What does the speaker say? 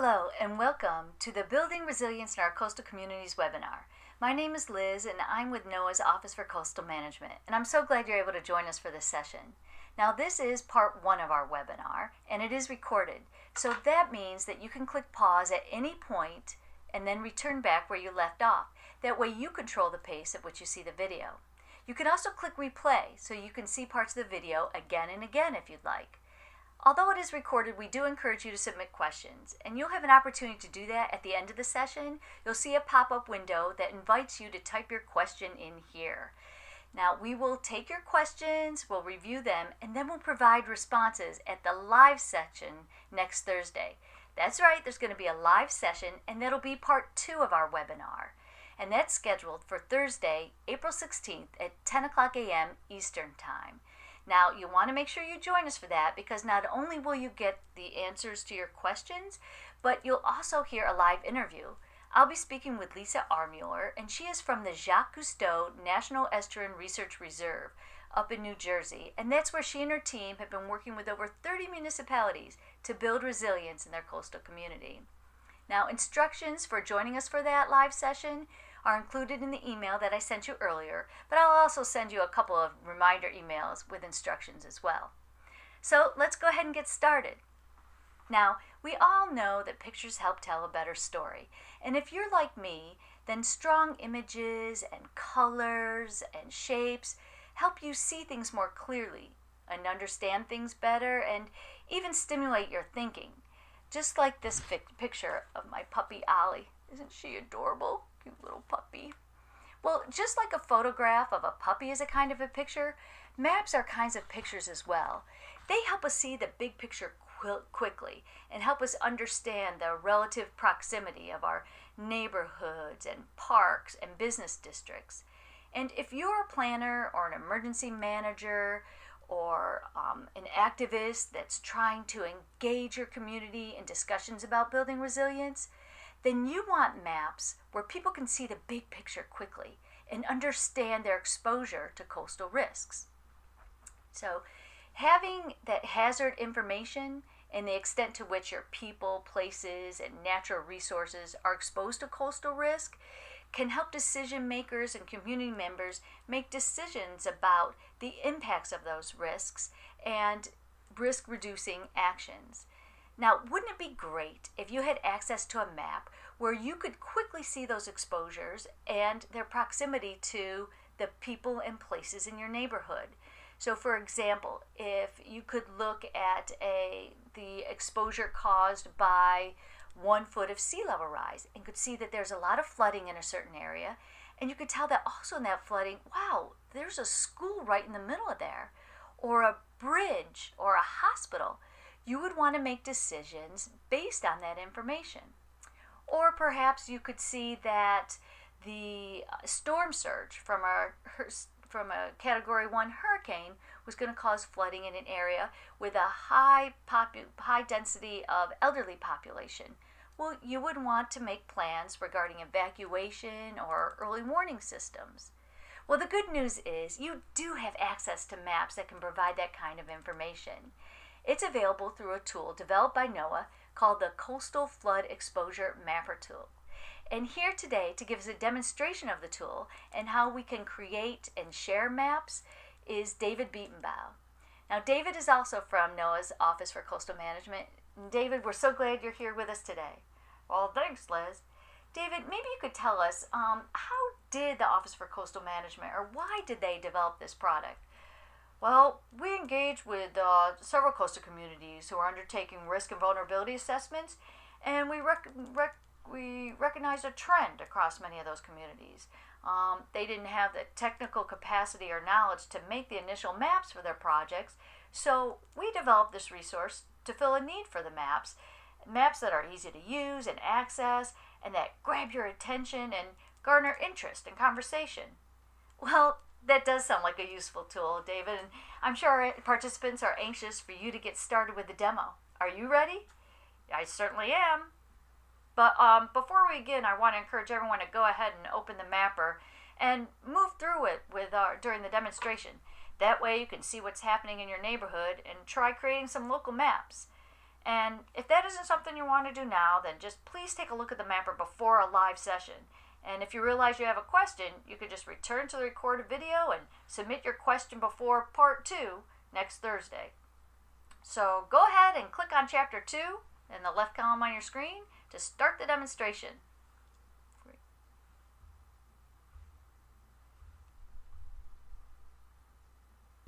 Hello and welcome to the Building Resilience in Our Coastal Communities webinar. My name is Liz and I'm with NOAA's Office for Coastal Management, and I'm so glad you're able to join us for this session. Now this is part one of our webinar and it is recorded, so that means that you can click pause at any point and then return back where you left off. That way you control the pace at which you see the video. You can also click replay so you can see parts of the video again and again if you'd like. Although it is recorded, we do encourage you to submit questions, and you'll have an opportunity to do that at the end of the session. You'll see a pop-up window that invites you to type your question in here. Now, we will take your questions, we'll review them, and then we'll provide responses at the live session next Thursday. That's right, there's going to be a live session, and that'll be part two of our webinar. And that's scheduled for Thursday, April 16th at 10 o'clock a.m. Eastern Time. Now, you want to make sure you join us for that because not only will you get the answers to your questions, but you'll also hear a live interview. I'll be speaking with Lisa Armuller, and she is from the Jacques Cousteau National Estuarine Research Reserve up in New Jersey, and that's where she and her team have been working with over 30 municipalities to build resilience in their coastal community. Now, instructions for joining us for that live session are included in the email that I sent you earlier, but I'll also send you a couple of reminder emails with instructions as well. So let's go ahead and get started. Now, we all know that pictures help tell a better story, and if you're like me, then strong images and colors and shapes help you see things more clearly and understand things better and even stimulate your thinking. Just like this picture of my puppy Ollie. Isn't she adorable? Cute little puppy. Well, just like a photograph of a puppy is a kind of a picture, maps are kinds of pictures as well. They help us see the big picture quickly and help us understand the relative proximity of our neighborhoods and parks and business districts. And if you're a planner or an emergency manager or an activist that's trying to engage your community in discussions about building resilience, then you want maps where people can see the big picture quickly and understand their exposure to coastal risks. So having that hazard information and the extent to which your people, places, and natural resources are exposed to coastal risk can help decision makers and community members make decisions about the impacts of those risks and risk reducing actions. Now, wouldn't it be great if you had access to a map where you could quickly see those exposures and their proximity to the people and places in your neighborhood? So for example, if you could look at the exposure caused by 1 foot of sea level rise and could see that there's a lot of flooding in a certain area, and you could tell that also in that flooding, wow, there's a school right in the middle of there, or a bridge or a hospital, you would want to make decisions based on that information. Or perhaps you could see that the storm surge from a Category 1 hurricane was going to cause flooding in an area with a high density of elderly population. Well, you would want to make plans regarding evacuation or early warning systems. Well, the good news is you do have access to maps that can provide that kind of information. It's available through a tool developed by NOAA called the Coastal Flood Exposure Mapper Tool. And here today to give us a demonstration of the tool and how we can create and share maps is David Beatenbaugh. Now, David is also from NOAA's Office for Coastal Management. And David, we're so glad you're here with us today. Well, thanks, Liz. David, maybe you could tell us, how did the Office for Coastal Management, or why did they develop this product? Well, we engage with several coastal communities who are undertaking risk and vulnerability assessments, and we recognize a trend across many of those communities. They didn't have the technical capacity or knowledge to make the initial maps for their projects, so we developed this resource to fill a need for the maps that are easy to use and access, and that grab your attention and garner interest and conversation. Well, that does sound like a useful tool, David, and I'm sure our participants are anxious for you to get started with the demo. Are you ready? I certainly am. But before we begin, I want to encourage everyone to go ahead and open the mapper and move through it during the demonstration. That way you can see what's happening in your neighborhood and try creating some local maps. And if that isn't something you want to do now, then just please take a look at the mapper before a live session. And if you realize you have a question, you could just return to the recorded video and submit your question before part 2 next Thursday. So go ahead and click on chapter 2 in the left column on your screen to start the demonstration.